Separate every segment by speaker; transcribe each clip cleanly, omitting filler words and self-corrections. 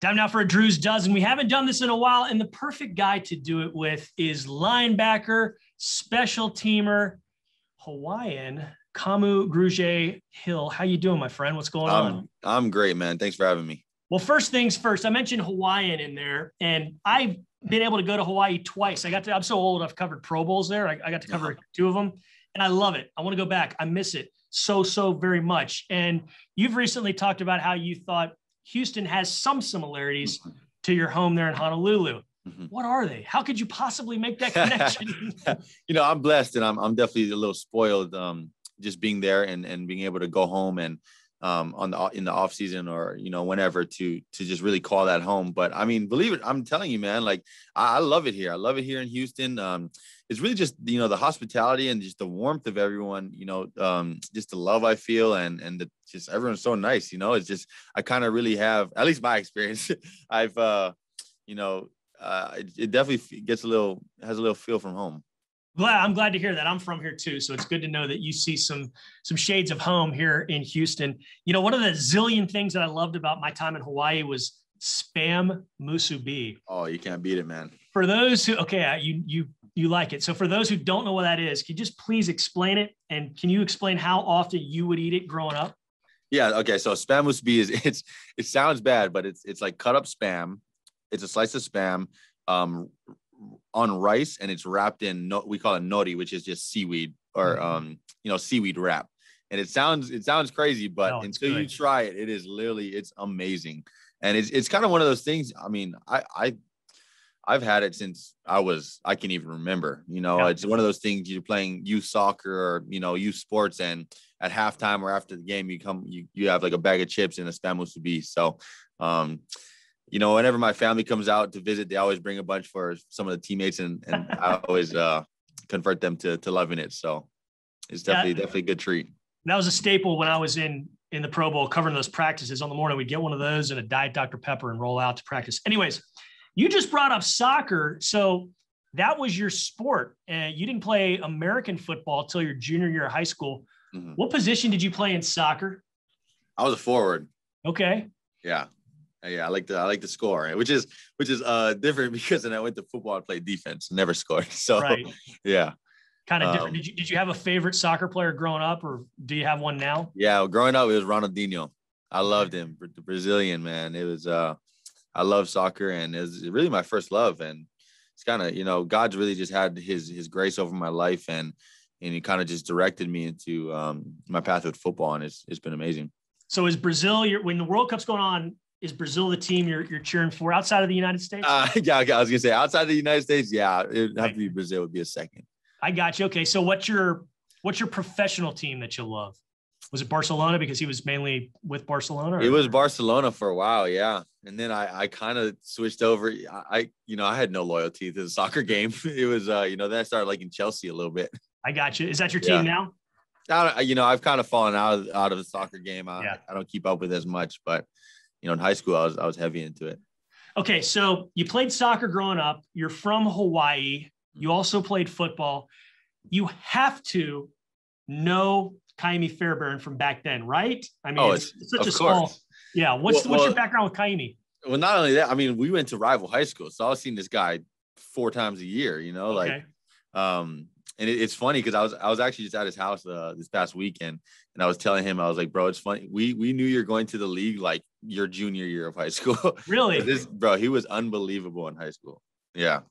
Speaker 1: Time now for a Drew's Dozen. We haven't done this in a while, and the perfect guy to do it with is linebacker, special teamer, Hawaiian, Kamu Grugier-Hill. How you doing, my friend? What's going on?
Speaker 2: I'm great, man. Thanks for having me.
Speaker 1: Well, first things first, I mentioned Hawaiian in there, and I've been able to go to Hawaii twice. I'm so old, I've covered Pro Bowls there. I got to cover two of them, and I love it. I want to go back. I miss it so very much. And you've recently talked about how you thought Houston has some similarities to your home there in Honolulu. Mm-hmm. What are they? How could you possibly make that connection?
Speaker 2: I'm blessed, and I'm definitely a little spoiled just being there and being able to go home and in the off season or whenever to just really call that home. But I mean, believe it, I'm telling you, man, like I love it here. I love it here in Houston. It's really just the hospitality and just the warmth of everyone, just the love I feel and just everyone's so nice. It's just I kind of really have, at least my experience. I've it definitely has a little feel from home.
Speaker 1: I'm glad to hear that. I'm from here too, so it's good to know that you see some shades of home here in Houston. One of the zillion things that I loved about my time in Hawaii was Spam Musubi.
Speaker 2: Oh, you can't beat it, man.
Speaker 1: For those who, you like it. So for those who don't know what that is, can you just please explain it? And can you explain how often you would eat it growing up?
Speaker 2: Yeah. Okay. So Spam Musubi it sounds bad, but it's like cut up Spam. It's a slice of Spam on rice, and it's wrapped in we call it nori, which is just seaweed or seaweed wrap. And it sounds crazy, but until you try it, it is literally, it's amazing. And it's kind of one of those things. I mean, I've had it since I can even remember. It's one of those things. You're playing youth soccer or youth sports, and at halftime or after the game, you have like a bag of chips and a Spam Musubi. So whenever my family comes out to visit, they always bring a bunch for some of the teammates, and I always convert them to loving it. So it's definitely a good treat.
Speaker 1: That was a staple when I was in the Pro Bowl covering those practices. On the morning, we'd get one of those and a Diet Dr. Pepper and roll out to practice. Anyways, you just brought up soccer. So that was your sport, and you didn't play American football till your junior year of high school. Mm-hmm. What position did you play in soccer?
Speaker 2: I was a forward.
Speaker 1: Okay.
Speaker 2: Yeah. Yeah, I like the score, which is different because then I went to football and played defense, never scored. So right. Yeah,
Speaker 1: kind of different. Did you have a favorite soccer player growing up, or do you have one now?
Speaker 2: Yeah, growing up it was Ronaldinho. I loved him, the Brazilian man. It was I love soccer, and it was really my first love. And it's kind of God's really just had his grace over my life, and he kind of just directed me into my path with football, and it's been amazing.
Speaker 1: So is Brazil when the World Cup's going on? Is Brazil the team you're cheering for outside of the United States?
Speaker 2: Yeah, I was gonna say outside of the United States, yeah, it'd have to be Brazil. Would be a second.
Speaker 1: I got you. Okay, so what's your professional team that you love? Was it Barcelona because he was mainly with Barcelona? Or?
Speaker 2: It was Barcelona for a while, yeah. And then I kind of switched over. I had no loyalty to the soccer game. It was then I started liking Chelsea a little bit.
Speaker 1: I got you. Is that your team now?
Speaker 2: I've kind of fallen out of the soccer game. I don't keep up with as much, but. In high school, I was heavy into it.
Speaker 1: Okay, so you played soccer growing up. You're from Hawaii. You also played football. You have to know Kaimi Fairbairn from back then, right? I mean, it's such a small. Yeah. What's your background with Kaimi?
Speaker 2: Well, not only that, I mean, we went to rival high school, so I was seeing this guy 4 times a year.
Speaker 1: Okay.
Speaker 2: And it's funny because I was actually just at his house this past weekend, and I was telling him, I was like, bro, it's funny. We knew you're going to the league like your junior year of high school.
Speaker 1: Really?
Speaker 2: He was unbelievable in high school. Yeah.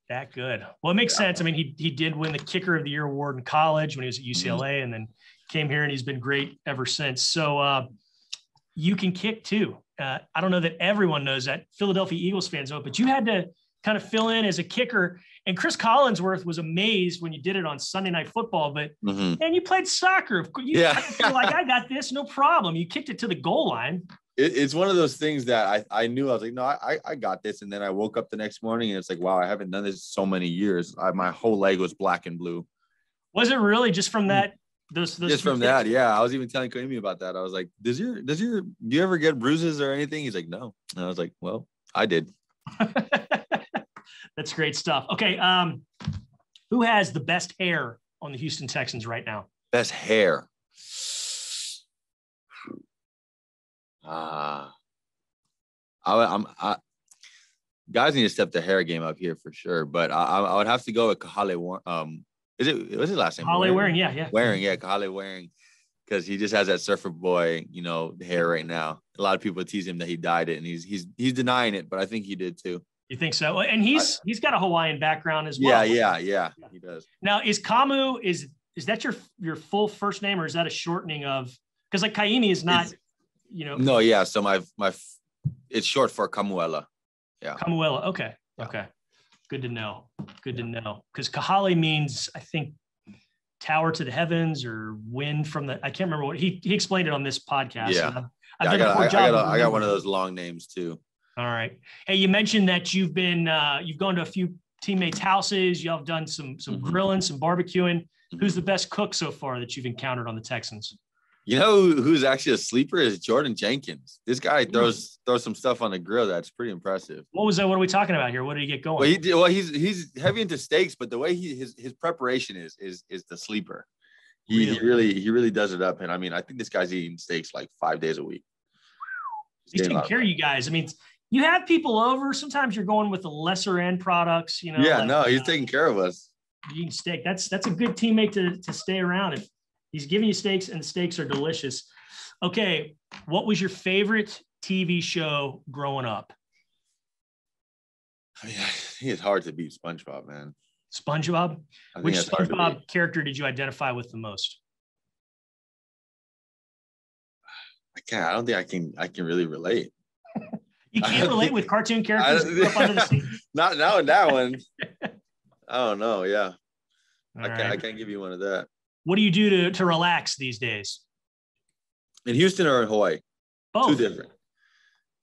Speaker 1: That good. Well, it makes sense. I mean, he did win the Kicker of the Year award in college when he was at UCLA, and then came here, and he's been great ever since. So you can kick too. I don't know that everyone knows that. Philadelphia Eagles fans know it, but you had to kind of fill in as a kicker. And Chris Collinsworth was amazed when you did it on Sunday Night Football, but and you played soccer. I feel like I got this, no problem. You kicked it to the goal line.
Speaker 2: It's one of those things that I knew. I was like, no, I got this. And then I woke up the next morning, and it's like, wow, I haven't done this so many years. My whole leg was black and blue.
Speaker 1: Was it really just from that? Those
Speaker 2: just from kicks? That, yeah. I was even telling Kaimi about that. I was like, do you ever get bruises or anything? He's like, no. And I was like, well, I did.
Speaker 1: That's great stuff. Okay. Who has the best hair on the Houston Texans right now?
Speaker 2: Best hair. Guys need to step their hair game up here for sure. But I would have to go with Kahale. What's his last name?
Speaker 1: Kahale Waring, yeah.
Speaker 2: Waring, yeah, Kahale Waring. Because he just has that surfer boy, hair right now. A lot of people tease him that he dyed it, and he's denying it, but I think he did too.
Speaker 1: You think so? And he's got a Hawaiian background as well.
Speaker 2: Yeah, he does.
Speaker 1: Now, is Kamu, is that your full first name, or is that a shortening of, because like Kaini is not,
Speaker 2: No, yeah. So my it's short for Kamuela. Yeah.
Speaker 1: Kamuela. Okay.
Speaker 2: Yeah.
Speaker 1: Okay. Good to know. Good to know. Because Kahale means, I think, tower to the heavens or wind from the, I can't remember what he explained it on this podcast.
Speaker 2: Yeah.
Speaker 1: I
Speaker 2: got one of those long names too.
Speaker 1: All right. Hey, you mentioned that you've gone to a few teammates' houses. Y'all have done some grilling, some barbecuing. Mm-hmm. Who's the best cook so far that you've encountered on the Texans?
Speaker 2: You know who's actually a sleeper is Jordan Jenkins. This guy throws some stuff on the grill that's pretty impressive.
Speaker 1: What was that? What are we talking about here? What did he get going?
Speaker 2: Well, he's heavy into steaks, but the way his preparation is the sleeper. He really does it up. And I mean, I think this guy's eating steaks like 5 days a week.
Speaker 1: He's taking care of you guys. I mean, you have people over. Sometimes you're going with the lesser end products,
Speaker 2: Yeah, he's taking care of us.
Speaker 1: Eating steak. That's a good teammate to stay around. If he's giving you steaks and the steaks are delicious. Okay. What was your favorite TV show growing up?
Speaker 2: I mean, I think it's hard to beat SpongeBob, man.
Speaker 1: SpongeBob? Which SpongeBob character did you identify with the most?
Speaker 2: I don't think I can really relate.
Speaker 1: You can't relate with cartoon characters who grew up under the sea?
Speaker 2: Not now in that one. I don't know. Yeah. I
Speaker 1: Right.
Speaker 2: can't give you one of that.
Speaker 1: What do you do to relax these days?
Speaker 2: In Houston or in Hawaii?
Speaker 1: Both.
Speaker 2: Two different.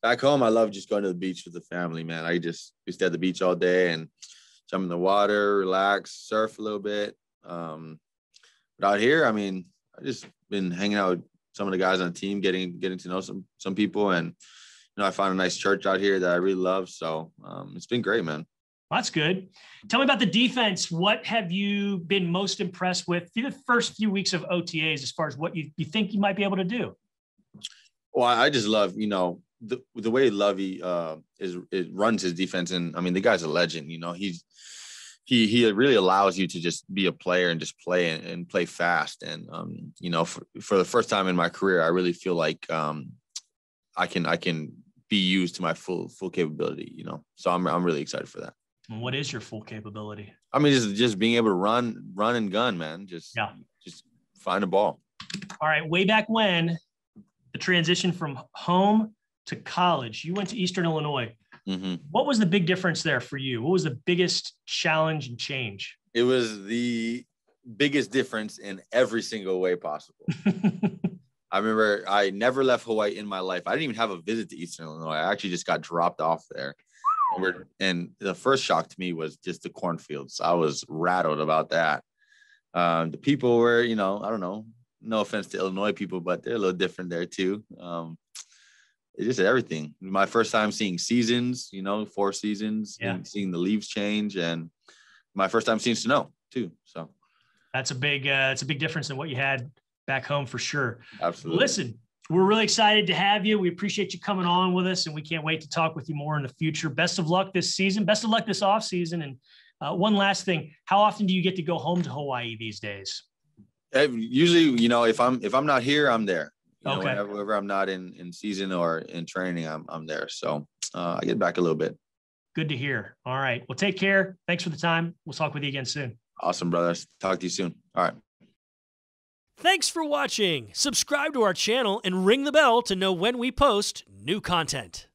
Speaker 2: Back home, I love just going to the beach with the family, man. We stay at the beach all day and jump in the water, relax, surf a little bit. But out here, I mean, I just been hanging out with some of the guys on the team, getting to know some people. And, I found a nice church out here that I really love. So it's been great, man.
Speaker 1: That's good. Tell me about the defense. What have you been most impressed with through the first few weeks of OTAs as far as what you think you might be able to do?
Speaker 2: Well, I just love, the way Lovey runs his defense. And I mean, the guy's a legend, he really allows you to just be a player and just play and play fast. And, for the first time in my career, I really feel like I can be used to my full capability, so I'm really excited for that.
Speaker 1: What is your full capability?
Speaker 2: I mean, just being able to run and gun, man. Just find a ball.
Speaker 1: All right. Way back when, the transition from home to college, you went to Eastern Illinois.
Speaker 2: Mm-hmm.
Speaker 1: What was the big difference there for you? What was the biggest challenge and change?
Speaker 2: It was the biggest difference in every single way possible. I remember I never left Hawaii in my life. I didn't even have a visit to Eastern Illinois. I actually just got dropped off there. And the first shock to me was just the cornfields. I was rattled about that. The people were, I don't know, no offense to Illinois people, but they're a little different there too. It's just everything. My first time seeing seasons, 4 seasons, and seeing the leaves change, and my first time seeing snow too. So
Speaker 1: it's a big difference in what you had back home for sure.
Speaker 2: Absolutely.
Speaker 1: Listen, we're really excited to have you. We appreciate you coming on with us, and we can't wait to talk with you more in the future. Best of luck this season. Best of luck this off season. And one last thing, how often do you get to go home to Hawaii these days?
Speaker 2: Usually, if I'm not here, I'm there.
Speaker 1: Okay.
Speaker 2: Whenever I'm not in season or in training, I'm there. So I get back a little bit.
Speaker 1: Good to hear. All right. Well, take care. Thanks for the time. We'll talk with you again soon.
Speaker 2: Awesome, brothers. Talk to you soon. All right.
Speaker 3: Thanks for watching. Subscribe to our channel and ring the bell to know when we post new content.